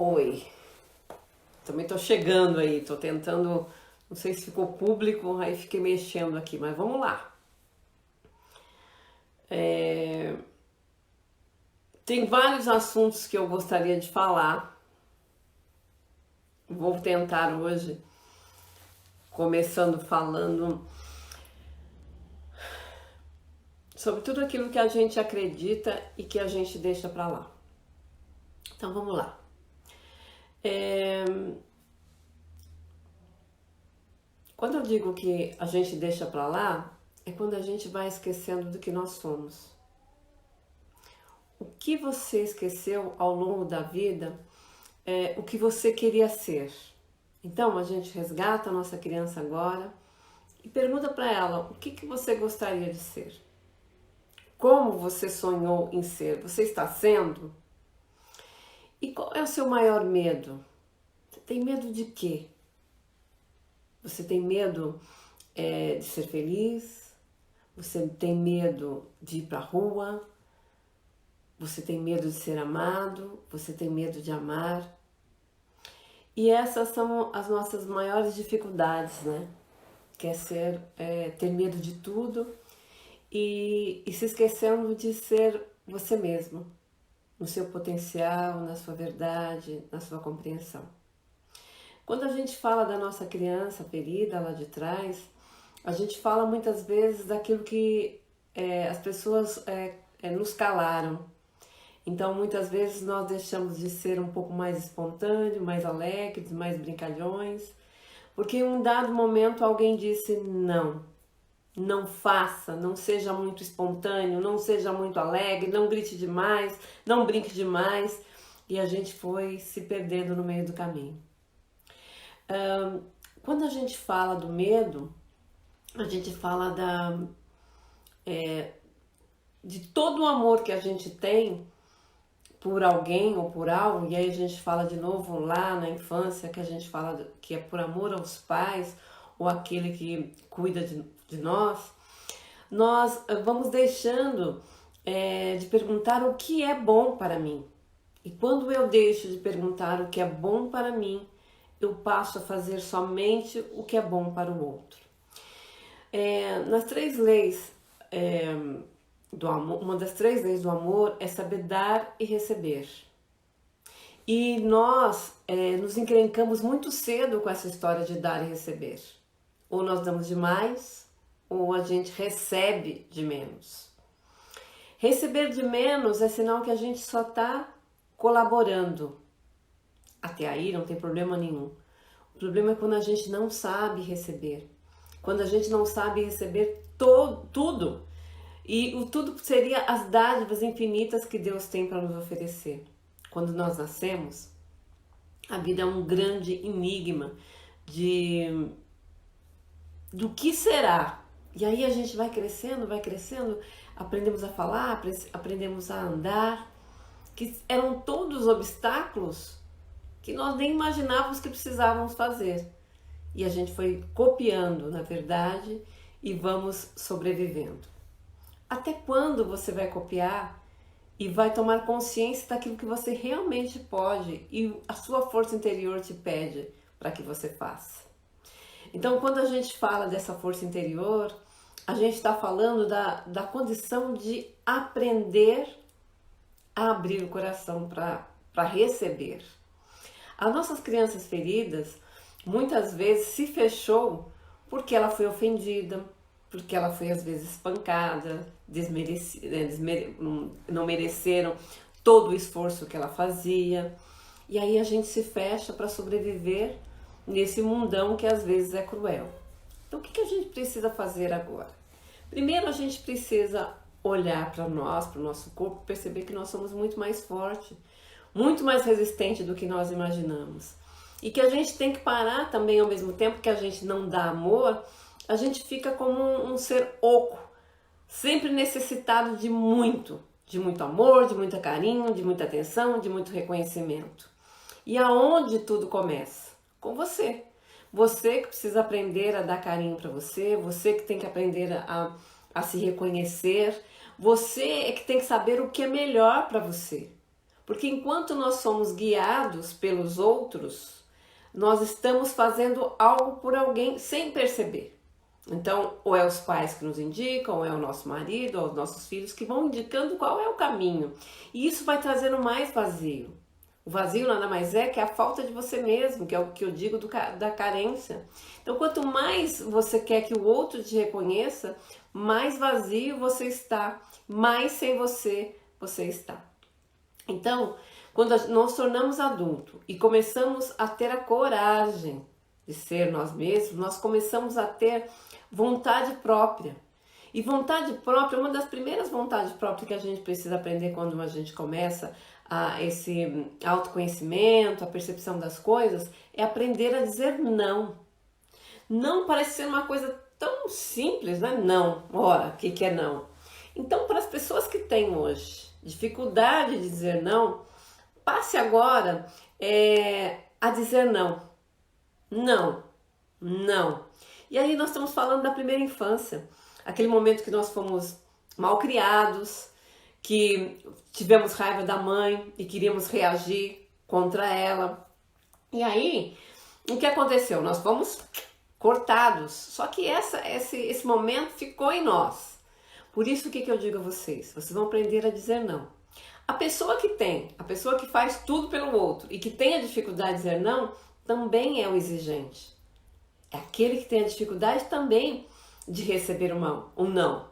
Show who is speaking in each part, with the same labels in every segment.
Speaker 1: Oi, também tô chegando aí, tô tentando, não sei se ficou público, aí fiquei mexendo aqui, mas vamos lá. Tem vários assuntos que eu gostaria de falar, vou tentar hoje, começando falando sobre tudo aquilo que a gente acredita e que a gente deixa pra lá. Então vamos lá. Quando eu digo que a gente deixa pra lá, é quando a gente vai esquecendo do que nós somos. O que você esqueceu ao longo da vida é o que você queria ser. Então a gente resgata a nossa criança agora e pergunta para ela o que você gostaria de ser. Como você sonhou em ser? Você está sendo? E qual é o seu maior medo? Você tem medo de quê? Você tem medo de ser feliz? Você tem medo de ir para a rua? Você tem medo de ser amado? Você tem medo de amar? E essas são as nossas maiores dificuldades, né? Quer ser, ter medo de tudo e se esquecendo de ser você mesmo, no seu potencial, na sua verdade, na sua compreensão. Quando a gente fala da nossa criança ferida lá de trás, a gente fala muitas vezes daquilo que as pessoas nos calaram. Então, muitas vezes nós deixamos de ser um pouco mais espontâneos, mais alegres, mais brincalhões, porque em um dado momento alguém disse não, não faça, não seja muito espontâneo, não seja muito alegre, não grite demais, não brinque demais, e a gente foi se perdendo no meio do caminho. Quando a gente fala do medo, a gente fala de todo o amor que a gente tem por alguém ou por algo, e aí a gente fala de novo lá na infância, que a gente fala que é por amor aos pais, ou aquele que cuida de nós vamos deixando de perguntar o que é bom para mim. E quando eu deixo de perguntar o que é bom para mim, eu passo a fazer somente o que é bom para o outro. Nas três leis do amor, uma das três leis do amor é saber dar e receber. E nós nos encrencamos muito cedo com essa história de dar e receber. Ou nós damos demais, ou a gente recebe de menos. Receber de menos é sinal que a gente só está colaborando. Até aí não tem problema nenhum. O problema é quando a gente não sabe receber. Quando a gente não sabe receber tudo. E o tudo seria as dádivas infinitas que Deus tem para nos oferecer. Quando nós nascemos, a vida é um grande enigma do que será. E aí a gente vai crescendo, aprendemos a falar, aprendemos a andar, que eram todos obstáculos que nós nem imaginávamos que precisávamos fazer. E a gente foi copiando, na verdade, e vamos sobrevivendo. Até quando você vai copiar e vai tomar consciência daquilo que você realmente pode e a sua força interior te pede para que você faça? Então, quando a gente fala dessa força interior, a gente está falando da condição de aprender a abrir o coração para receber. As nossas crianças feridas, muitas vezes se fechou porque ela foi ofendida, porque ela foi às vezes espancada, não mereceram todo o esforço que ela fazia. E aí a gente se fecha para sobreviver nesse mundão que às vezes é cruel. Então o que a gente precisa fazer agora? Primeiro a gente precisa olhar para nós, para o nosso corpo, perceber que nós somos muito mais fortes, muito mais resistente do que nós imaginamos. E que a gente tem que parar também, ao mesmo tempo que a gente não dá amor, a gente fica como um ser oco, sempre necessitado de muito amor, de muito carinho, de muita atenção, de muito reconhecimento. E aonde tudo começa? Com você. Você que precisa aprender a dar carinho para você, você que tem que aprender a se reconhecer, você é que tem que saber o que é melhor para você. Porque enquanto nós somos guiados pelos outros, nós estamos fazendo algo por alguém sem perceber. Então, ou é os pais que nos indicam, ou é o nosso marido, ou os nossos filhos que vão indicando qual é o caminho. E isso vai trazendo mais vazio. O vazio nada mais é que a falta de você mesmo, que é o que eu digo da carência. Então, quanto mais você quer que o outro te reconheça, mais vazio você está, mais sem você está. Então, quando nós tornamos adulto e começamos a ter a coragem de ser nós mesmos, nós começamos a ter vontade própria. E vontade própria, uma das primeiras vontades próprias que a gente precisa aprender quando a gente começa a esse autoconhecimento, a percepção das coisas, é aprender a dizer não. Não parece ser uma coisa tão simples, né? Não. Ora, o que é não? Então, para as pessoas que têm hoje dificuldade de dizer não, passe agora a dizer não. Não. Não. E aí nós estamos falando da primeira infância. Aquele momento que nós fomos mal criados, que tivemos raiva da mãe e queríamos reagir contra ela. E aí, o que aconteceu? Nós fomos cortados. Só que esse momento ficou em nós. Por isso, o que eu digo a vocês? Vocês vão aprender a dizer não. A pessoa que faz tudo pelo outro e que tem a dificuldade de dizer não, também é o exigente. É aquele que tem a dificuldade também de receber um não.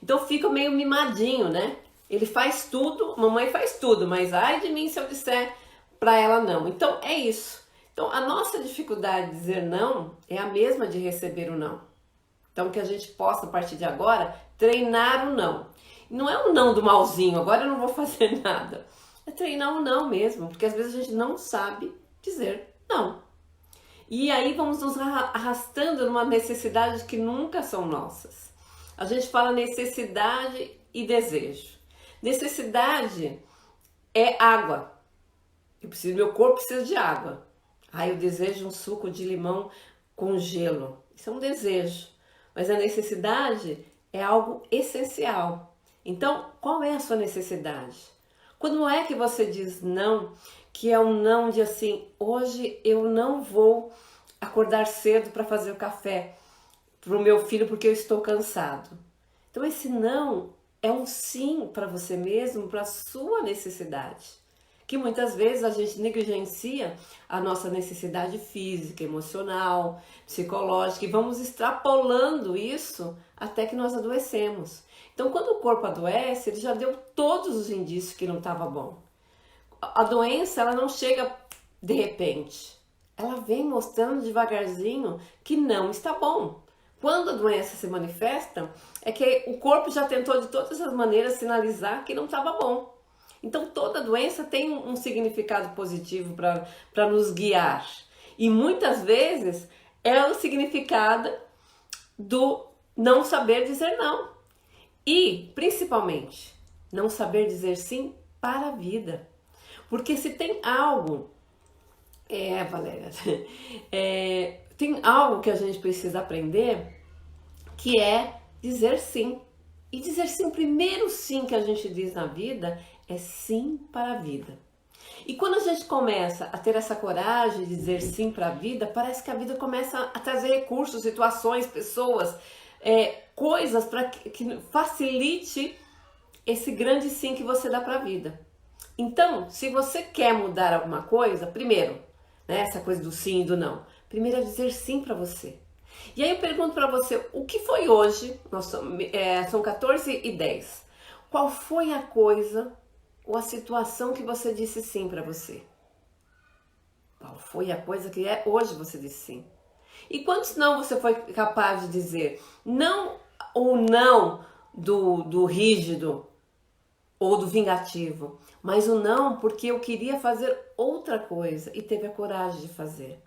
Speaker 1: Então fica meio mimadinho, né? Ele faz tudo, mamãe faz tudo, mas ai de mim se eu disser para ela não. Então é isso. Então a nossa dificuldade de dizer não é a mesma de receber o não. Então que a gente possa, a partir de agora, treinar o não. Não é um não do malzinho, agora eu não vou fazer nada. É treinar o não mesmo, porque às vezes a gente não sabe dizer não. E aí vamos nos arrastando numa necessidade que nunca são nossas. A gente fala necessidade e desejo. Necessidade é água. Meu corpo precisa de água. Aí eu desejo um suco de limão com gelo. Isso é um desejo. Mas a necessidade é algo essencial. Então, qual é a sua necessidade? Quando é que você diz não, que é um não de assim, hoje eu não vou acordar cedo para fazer o café para o meu filho porque eu estou cansado. Então esse não é um sim para você mesmo, para a sua necessidade. Que muitas vezes a gente negligencia a nossa necessidade física, emocional, psicológica e vamos extrapolando isso até que nós adoecemos. Então quando o corpo adoece, ele já deu todos os indícios que não estava bom. A doença, ela não chega de repente. Ela vem mostrando devagarzinho que não está bom. Quando a doença se manifesta, é que o corpo já tentou de todas as maneiras sinalizar que não estava bom. Então toda doença tem um significado positivo para nos guiar. E muitas vezes é o significado do não saber dizer não. E, principalmente, não saber dizer sim para a vida. Porque se tem algo, Valéria, tem algo que a gente precisa aprender, que é dizer sim. E dizer sim, o primeiro sim que a gente diz na vida é sim para a vida. E quando a gente começa a ter essa coragem de dizer sim para a vida, parece que a vida começa a trazer recursos, situações, pessoas, coisas para que facilite esse grande sim que você dá para a vida. Então, se você quer mudar alguma coisa, primeiro, né, essa coisa do sim e do não, primeiro é dizer sim para você. E aí eu pergunto para você, o que foi hoje, são 14h10, qual foi a coisa ou a situação que você disse sim para você? Qual foi a coisa que hoje você disse sim? E quantos não você foi capaz de dizer? Não ou não do rígido ou do vingativo, mas o não porque eu queria fazer outra coisa e teve a coragem de fazer.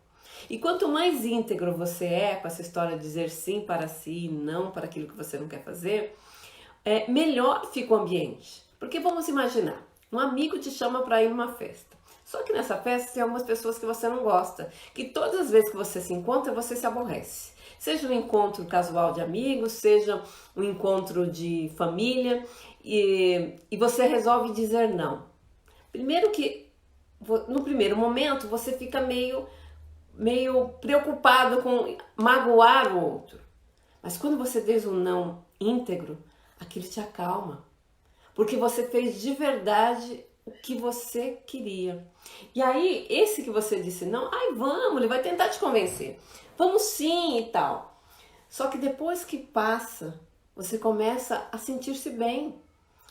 Speaker 1: E quanto mais íntegro você é com essa história de dizer sim para si e não para aquilo que você não quer fazer, melhor fica o ambiente. Porque vamos imaginar, um amigo te chama para ir numa festa. Só que nessa festa tem algumas pessoas que você não gosta, que todas as vezes que você se encontra, você se aborrece. Seja um encontro casual de amigos, seja um encontro de família, e você resolve dizer não. Primeiro que no primeiro momento você fica meio preocupado com magoar o outro. Mas quando você diz um não íntegro, aquilo te acalma. Porque você fez de verdade o que você queria. E aí, esse que você disse não, ai vamos, ele vai tentar te convencer. Vamos sim e tal. Só que depois que passa, você começa a sentir-se bem.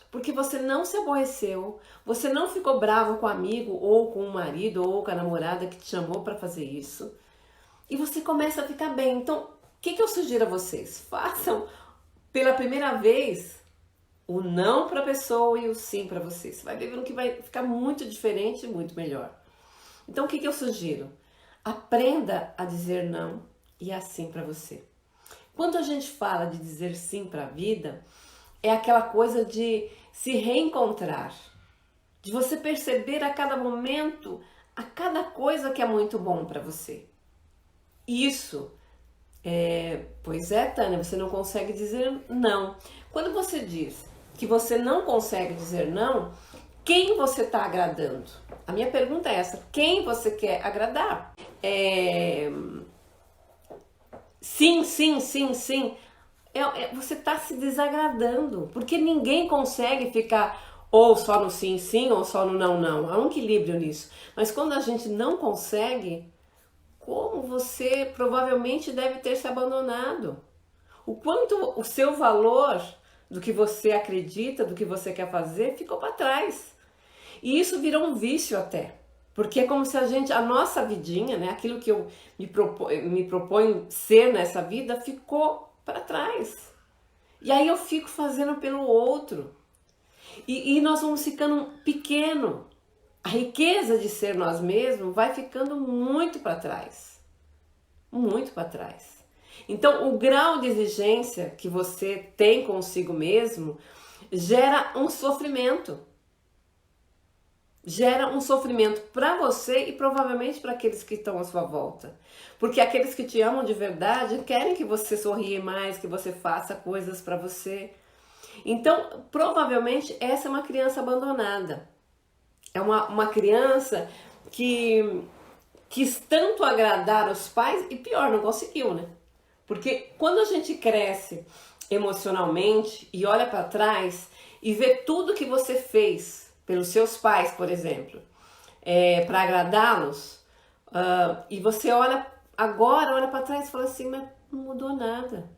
Speaker 1: Porque você não se aborreceu, você não ficou bravo com o amigo, ou com o marido, ou com a namorada que te chamou para fazer isso. E você começa a ficar bem. Então, o que eu sugiro a vocês? Façam pela primeira vez o não para a pessoa e o sim para você. Você vai ver que vai ficar muito diferente e muito melhor. Então, o que eu sugiro? Aprenda a dizer não e a sim para você. Quando a gente fala de dizer sim para a vida, é aquela coisa de se reencontrar, de você perceber a cada momento, a cada coisa que é muito bom para você. Isso, pois é, Tânia, você não consegue dizer não. Quando você diz que você não consegue dizer não, quem você está agradando? A minha pergunta é essa, quem você quer agradar? Sim, sim, sim, sim. Você está se desagradando, porque ninguém consegue ficar ou só no sim, sim, ou só no não, não. Há um equilíbrio nisso. Mas quando a gente não consegue, como você provavelmente deve ter se abandonado? O quanto o seu valor do que você acredita, do que você quer fazer, ficou para trás. E isso virou um vício até. Porque é como se a nossa vidinha, né, aquilo que eu me proponho ser nessa vida, ficou para trás. E aí eu fico fazendo pelo outro. E nós vamos ficando pequeno. A riqueza de ser nós mesmos vai ficando muito para trás. Muito para trás. Então, o grau de exigência que você tem consigo mesmo gera um sofrimento. Gera um sofrimento para você e provavelmente para aqueles que estão à sua volta. Porque aqueles que te amam de verdade querem que você sorria mais, que você faça coisas para você. Então, provavelmente, essa é uma criança abandonada. É uma criança que quis tanto agradar os pais e pior, não conseguiu, né? Porque quando a gente cresce emocionalmente e olha para trás e vê tudo que você fez pelos seus pais, por exemplo, para agradá-los, e você olha para trás e fala assim, mas não mudou nada.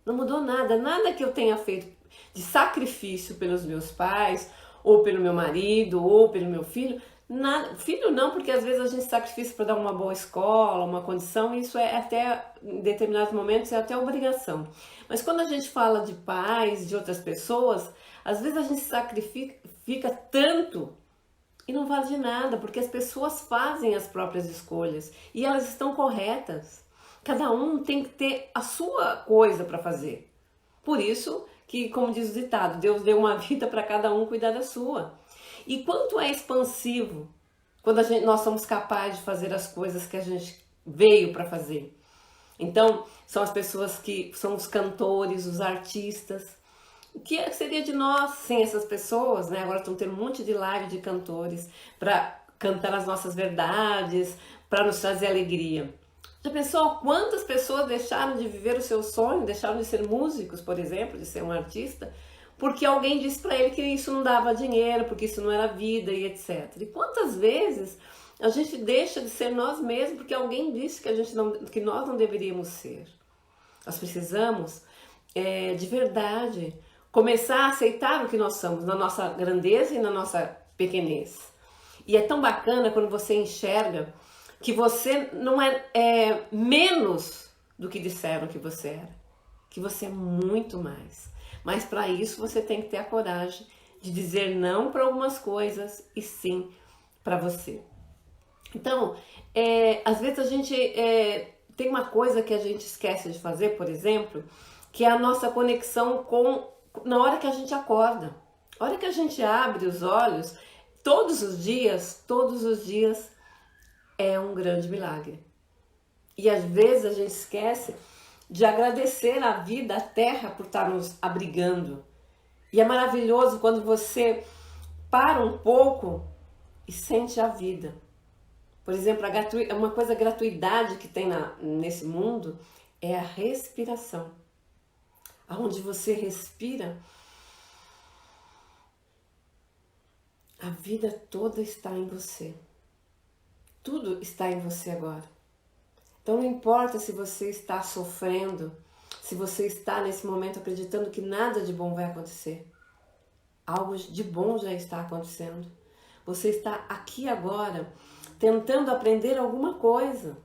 Speaker 1: Não mudou nada, nada que eu tenha feito de sacrifício pelos meus pais, ou pelo meu marido, ou pelo meu filho, nada. Filho não, porque às vezes a gente sacrifica para dar uma boa escola, uma condição, e isso é até, em determinados momentos, é até obrigação. Mas quando a gente fala de pais, de outras pessoas, às vezes a gente sacrifica tanto e não vale de nada, porque as pessoas fazem as próprias escolhas e elas estão corretas. Cada um tem que ter a sua coisa para fazer. Por isso que, como diz o ditado, Deus deu uma vida para cada um cuidar da sua. E quanto é expansivo quando nós somos capazes de fazer as coisas que a gente veio para fazer. Então, são as pessoas que são os cantores, os artistas. O que seria de nós sem essas pessoas, né? Agora estão tendo um monte de live de cantores para cantar as nossas verdades, para nos trazer alegria. Já pensou quantas pessoas deixaram de viver o seu sonho, deixaram de ser músicos, por exemplo, de ser um artista, porque alguém disse para ele que isso não dava dinheiro, porque isso não era vida e etc. E quantas vezes a gente deixa de ser nós mesmos porque alguém disse que nós não deveríamos ser. Nós precisamos, de verdade, começar a aceitar o que nós somos, na nossa grandeza e na nossa pequenez. E é tão bacana quando você enxerga que você não é menos do que disseram que você era, que você é muito mais. Mas para isso você tem que ter a coragem de dizer não para algumas coisas e sim para você. Então, às vezes a gente tem uma coisa que a gente esquece de fazer, por exemplo, que é a nossa conexão na hora que a gente acorda. A hora que a gente abre os olhos, todos os dias é um grande milagre. E às vezes a gente esquece de agradecer a vida, a terra, por estar nos abrigando. E é maravilhoso quando você para um pouco e sente a vida. Por exemplo, uma coisa, a gratuidade que tem nesse mundo é a respiração. Aonde você respira, a vida toda está em você. Tudo está em você agora. Então não importa se você está sofrendo, se você está nesse momento acreditando que nada de bom vai acontecer. Algo de bom já está acontecendo. Você está aqui agora tentando aprender alguma coisa.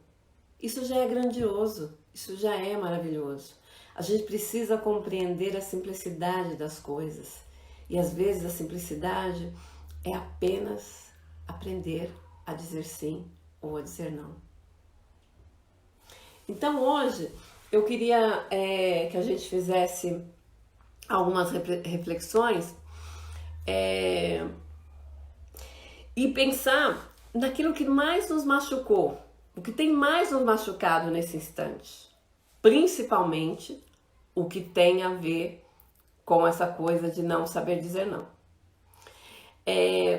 Speaker 1: Isso já é grandioso, isso já é maravilhoso. A gente precisa compreender a simplicidade das coisas. E às vezes a simplicidade é apenas aprender a dizer sim ou a dizer não. Então hoje eu queria que a gente fizesse algumas reflexões e pensar naquilo que mais nos machucou, o que tem mais nos machucado nesse instante, principalmente o que tem a ver com essa coisa de não saber dizer não.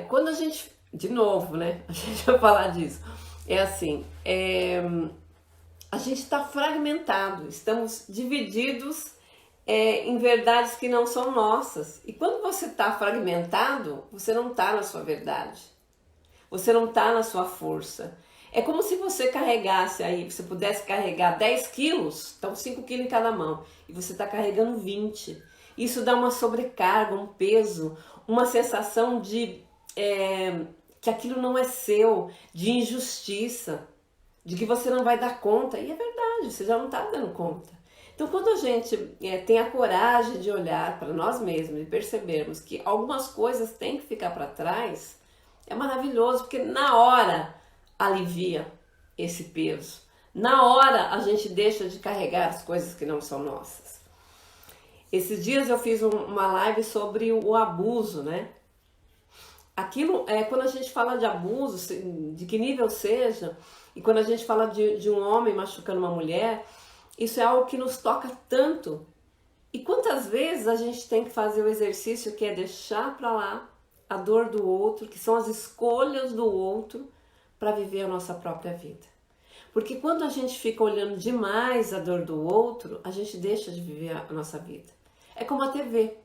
Speaker 1: Quando a gente, de novo, né, a gente vai falar disso, é assim, a gente está fragmentado, estamos divididos em verdades que não são nossas. E quando você está fragmentado, você não está na sua verdade. Você não está na sua força. É como se você carregasse aí, você pudesse carregar 10 quilos, então 5 quilos em cada mão, e você está carregando 20. Isso dá uma sobrecarga, um peso, uma sensação de que aquilo não é seu, de injustiça, de que você não vai dar conta. E é verdade, você já não está dando conta. Então, quando a gente tem a coragem de olhar para nós mesmos e percebermos que algumas coisas têm que ficar para trás, é maravilhoso, porque na hora alivia esse peso. Na hora a gente deixa de carregar as coisas que não são nossas. Esses dias eu fiz uma live sobre o abuso, né? Aquilo, quando a gente fala de abuso, de que nível seja, e quando a gente fala de um homem machucando uma mulher, isso é algo que nos toca tanto. E quantas vezes a gente tem que fazer o exercício que é deixar para lá a dor do outro, que são as escolhas do outro, para viver a nossa própria vida. Porque quando a gente fica olhando demais a dor do outro, a gente deixa de viver a nossa vida. É como a TV.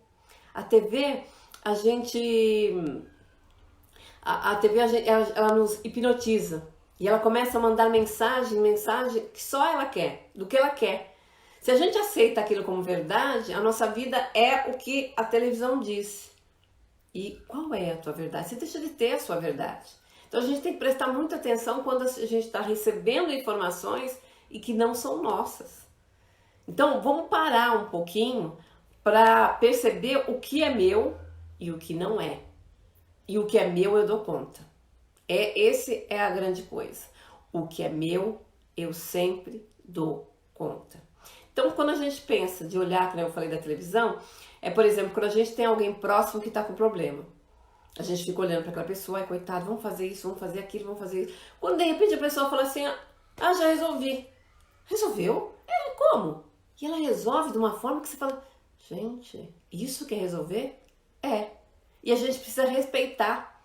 Speaker 1: A TV, a TV ela nos hipnotiza. E ela começa a mandar mensagem que só ela quer, do que ela quer. Se a gente aceita aquilo como verdade, a nossa vida é o que a televisão diz. E qual é a tua verdade? Você deixa de ter a sua verdade. Então a gente tem que prestar muita atenção quando a gente está recebendo informações e que não são nossas. Então vamos parar um pouquinho para perceber o que é meu e o que não é. E o que é meu eu dou conta. Esse é a grande coisa. O que é meu, eu sempre dou conta. Então, quando a gente pensa de olhar, como eu falei da televisão, por exemplo, quando a gente tem alguém próximo que está com problema. A gente fica olhando para aquela pessoa, coitado, vamos fazer isso, vamos fazer aquilo, vamos fazer isso. Quando de repente a pessoa fala assim, já resolvi. Resolveu? Como? E ela resolve de uma forma que você fala, gente, isso quer resolver? E a gente precisa respeitar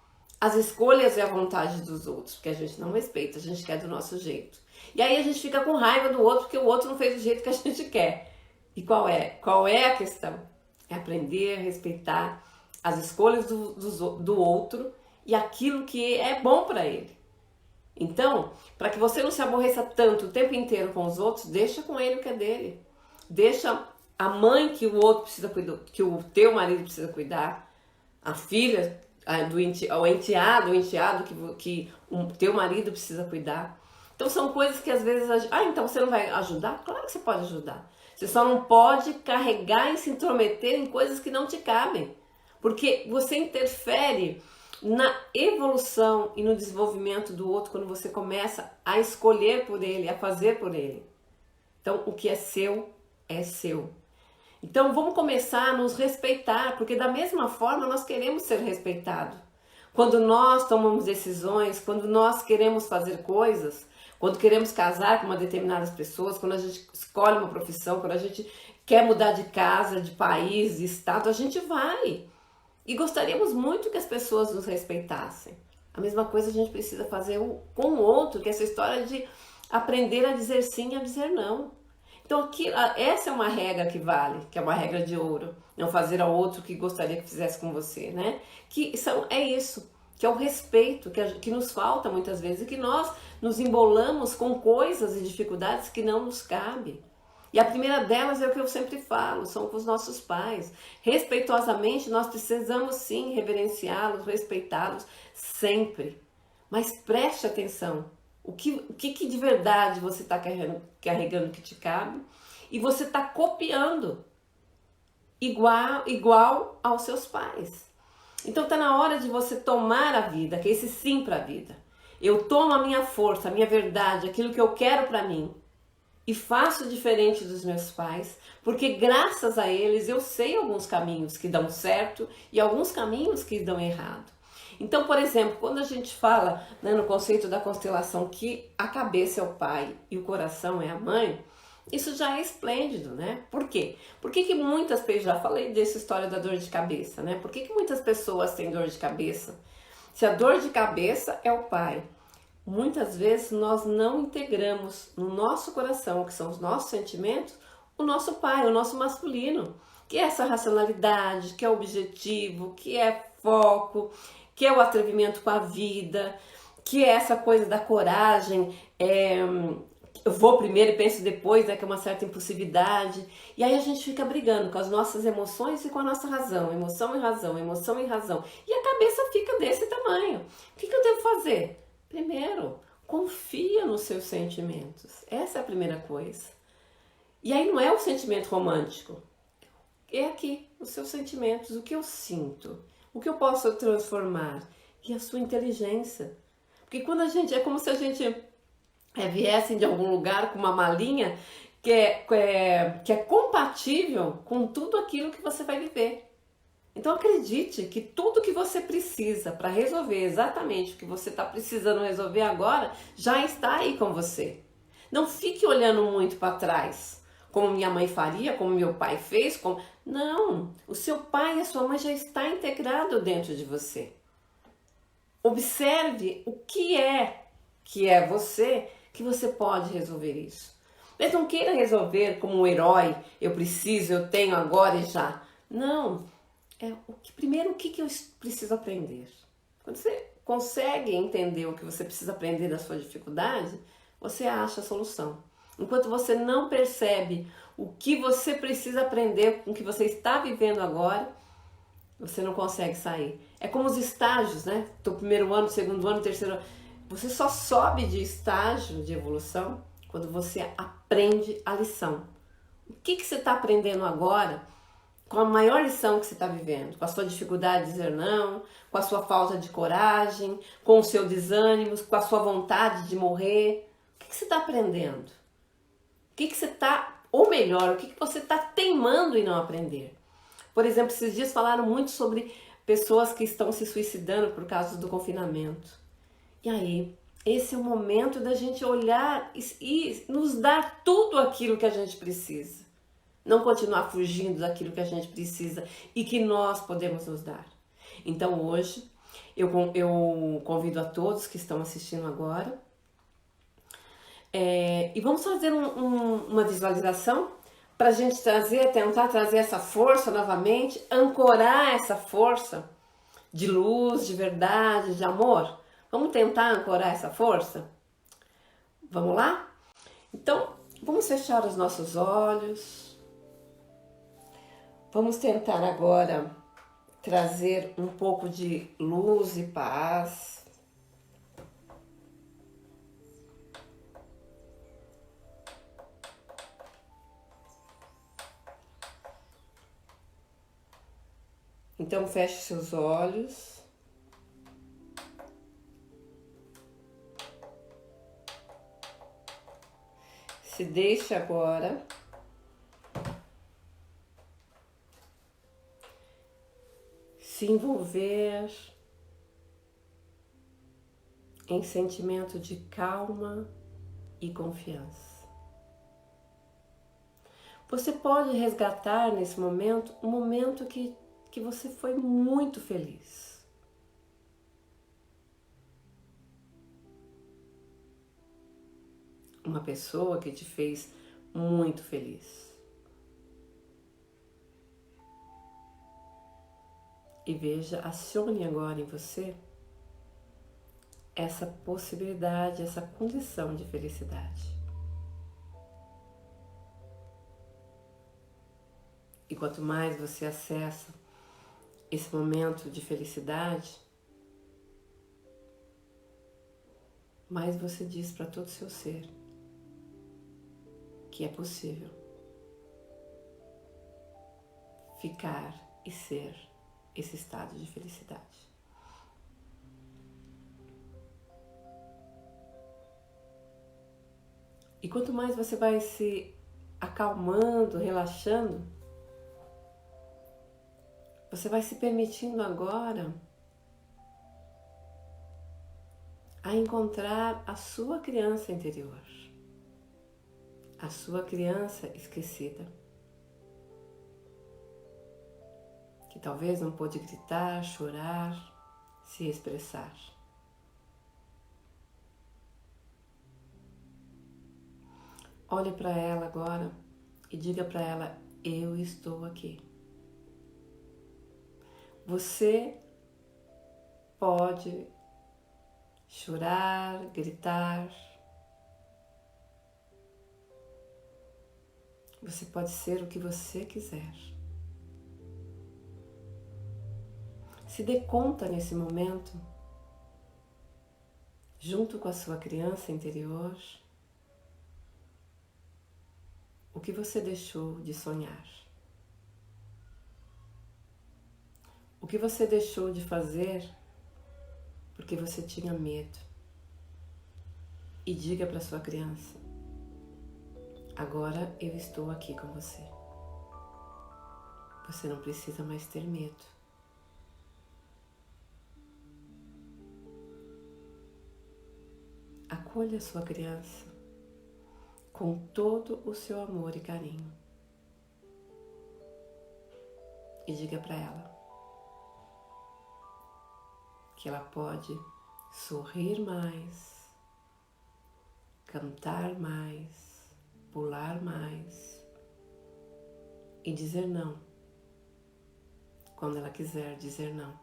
Speaker 1: as escolhas e a vontade dos outros, porque a gente não respeita, a gente quer do nosso jeito. E aí a gente fica com raiva do outro, porque o outro não fez do jeito que a gente quer. E qual é? Qual é a questão? É aprender a respeitar as escolhas do outro e aquilo que é bom para ele. Então, para que você não se aborreça tanto o tempo inteiro com os outros, deixa com ele o que é dele. Deixa a mãe que o outro precisa cuidar, que o teu marido precisa cuidar, a filha, o enteado que o teu marido precisa cuidar. Então são coisas que às vezes... então você não vai ajudar? Claro que você pode ajudar. Você só não pode carregar e se intrometer em coisas que não te cabem. Porque você interfere na evolução e no desenvolvimento do outro quando você começa a escolher por ele, a fazer por ele. Então o que é seu, é seu. Então vamos começar a nos respeitar, porque da mesma forma nós queremos ser respeitados. Quando nós tomamos decisões, quando nós queremos fazer coisas, quando queremos casar com uma determinadas pessoas, quando a gente escolhe uma profissão, quando a gente quer mudar de casa, de país, de estado, a gente vai. E gostaríamos muito que as pessoas nos respeitassem. A mesma coisa a gente precisa fazer com o outro, que é essa história de aprender a dizer sim e a dizer não. Então aqui, essa é uma regra que vale, que é uma regra de ouro. Não fazer ao outro o que gostaria que fizesse com você, né? É isso, que é o respeito que nos falta muitas vezes e que nós nos embolamos com coisas e dificuldades que não nos cabem. E a primeira delas é o que eu sempre falo, são com os nossos pais. Respeitosamente, nós precisamos sim reverenciá-los, respeitá-los sempre. Mas preste atenção, o que de verdade você está carregando que te cabe e você está copiando igual aos seus pais. Então está na hora de você tomar a vida, que é esse sim para a vida. Eu tomo a minha força, a minha verdade, aquilo que eu quero para mim e faço diferente dos meus pais, porque graças a eles eu sei alguns caminhos que dão certo e alguns caminhos que dão errado. Então, por exemplo, quando a gente fala, né, no conceito da constelação que a cabeça é o pai e o coração é a mãe, isso já é esplêndido, né? Por quê? Por que muitas pessoas, já falei dessa história da dor de cabeça, né? Por que muitas pessoas têm dor de cabeça? Se a dor de cabeça é o pai, muitas vezes nós não integramos no nosso coração, que são os nossos sentimentos, o nosso pai, o nosso masculino, que é essa racionalidade, que é objetivo, que é foco, que é o atrevimento com a vida, que é essa coisa da coragem, eu vou primeiro e penso depois, né, que é uma certa impulsividade. E aí a gente fica brigando com as nossas emoções e com a nossa razão. Emoção e razão, emoção e razão. E a cabeça fica desse tamanho. O que eu devo fazer? Primeiro, confia nos seus sentimentos. Essa é a primeira coisa. E aí não é o sentimento romântico. É aqui, os seus sentimentos, o que eu sinto, o que eu posso transformar. E a sua inteligência. Porque quando a gente, é como se a gente viessem de algum lugar com uma malinha que é compatível com tudo aquilo que você vai viver. Então acredite que tudo que você precisa para resolver exatamente o que você está precisando resolver agora já está aí com você. Não fique olhando muito para trás, como minha mãe faria, como meu pai fez. Não, o seu pai e a sua mãe já está integrado dentro de você. Observe o que é você, que você pode resolver isso. Mas não queira resolver como um herói, eu preciso, eu tenho agora e já. Não, primeiro o que eu preciso aprender. Quando você consegue entender o que você precisa aprender da sua dificuldade, você acha a solução. Enquanto você não percebe o que você precisa aprender com o que você está vivendo agora, você não consegue sair. É como os estágios, né? Do primeiro ano, segundo ano, terceiro ano. Você só sobe de estágio de evolução quando você aprende a lição. O que você está aprendendo agora com a maior lição que você está vivendo? Com a sua dificuldade de dizer não, com a sua falta de coragem, com o seu desânimo, com a sua vontade de morrer. O que você está aprendendo? O que você está, ou melhor, o que você está teimando em não aprender? Por exemplo, esses dias falaram muito sobre pessoas que estão se suicidando por causa do confinamento. E aí, esse é o momento da gente olhar e nos dar tudo aquilo que a gente precisa. Não continuar fugindo daquilo que a gente precisa e que nós podemos nos dar. Então hoje, eu convido a todos que estão assistindo agora e vamos fazer uma visualização para a gente tentar trazer essa força novamente, ancorar essa força de luz, de verdade, de amor. Vamos tentar ancorar essa força? Vamos lá? Então, vamos fechar os nossos olhos. Vamos tentar agora trazer um pouco de luz e paz. Então, feche seus olhos. Se deixe agora se envolver em sentimento de calma e confiança. Você pode resgatar nesse momento um momento que que você foi muito feliz. Uma pessoa que te fez muito feliz. E veja, acione agora em você essa possibilidade, essa condição de felicidade. E quanto mais você acessa esse momento de felicidade, mais você diz para todo o seu ser que é possível ficar e ser esse estado de felicidade. E quanto mais você vai se acalmando, relaxando, você vai se permitindo agora a encontrar a sua criança interior, a sua criança esquecida, que talvez não pôde gritar, chorar, se expressar. Olhe para ela agora e diga para ela: eu estou aqui. Você pode chorar, gritar. Você pode ser o que você quiser. Se dê conta nesse momento, junto com a sua criança interior, o que você deixou de sonhar. O que você deixou de fazer porque você tinha medo. E diga para sua criança: agora eu estou aqui com você. Você não precisa mais ter medo. Acolha a sua criança com todo o seu amor e carinho. E diga para ela que ela pode sorrir mais, cantar mais, pular mais e dizer não quando ela quiser dizer não.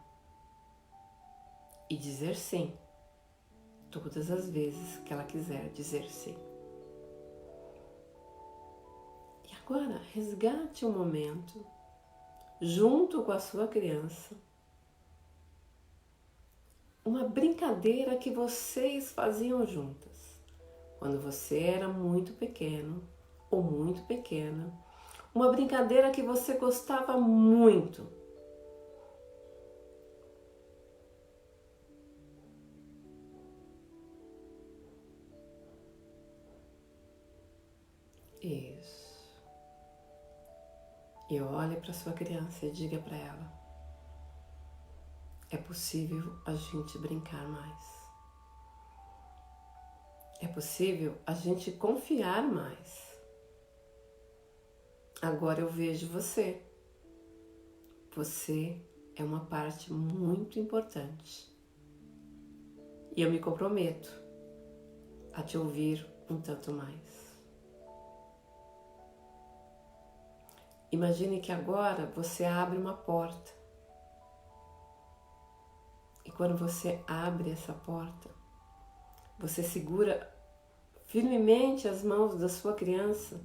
Speaker 1: E dizer sim todas as vezes que ela quiser dizer sim. E agora resgate um momento junto com a sua criança, uma brincadeira que vocês faziam juntas quando você era muito pequeno ou muito pequena, uma brincadeira que você gostava muito. Isso. E olhe para sua criança e diga para ela: é possível a gente brincar mais. É possível a gente confiar mais. Agora eu vejo você. Você é uma parte muito importante. E eu me comprometo a te ouvir um tanto mais. Imagine que agora você abre uma porta. E quando você abre essa porta, você segura firmemente as mãos da sua criança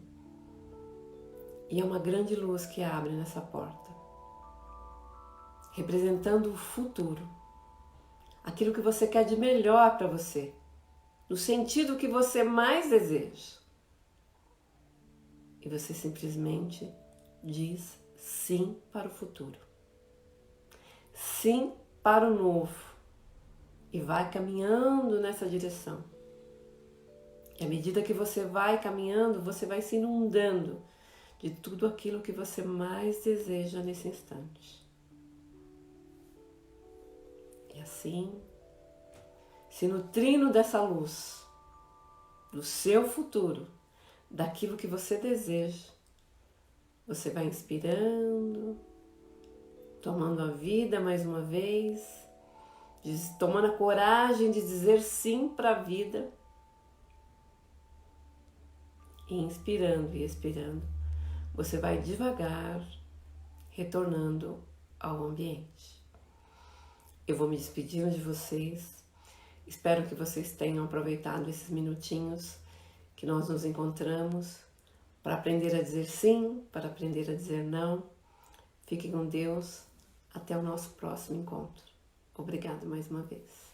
Speaker 1: e é uma grande luz que abre nessa porta, representando o futuro, aquilo que você quer de melhor para você, no sentido que você mais deseja. E você simplesmente diz sim para o futuro, sim para o novo, e vai caminhando nessa direção. E à medida que você vai caminhando, você vai se inundando de tudo aquilo que você mais deseja nesse instante. E assim, se nutrindo dessa luz, do seu futuro, daquilo que você deseja, você vai inspirando, tomando a vida mais uma vez, tomando a coragem de dizer sim para a vida, e inspirando e expirando, você vai devagar retornando ao ambiente. Eu vou me despedindo de vocês. Espero que vocês tenham aproveitado esses minutinhos que nós nos encontramos para aprender a dizer sim, para aprender a dizer não. Fiquem com Deus. Até o nosso próximo encontro. Obrigada mais uma vez.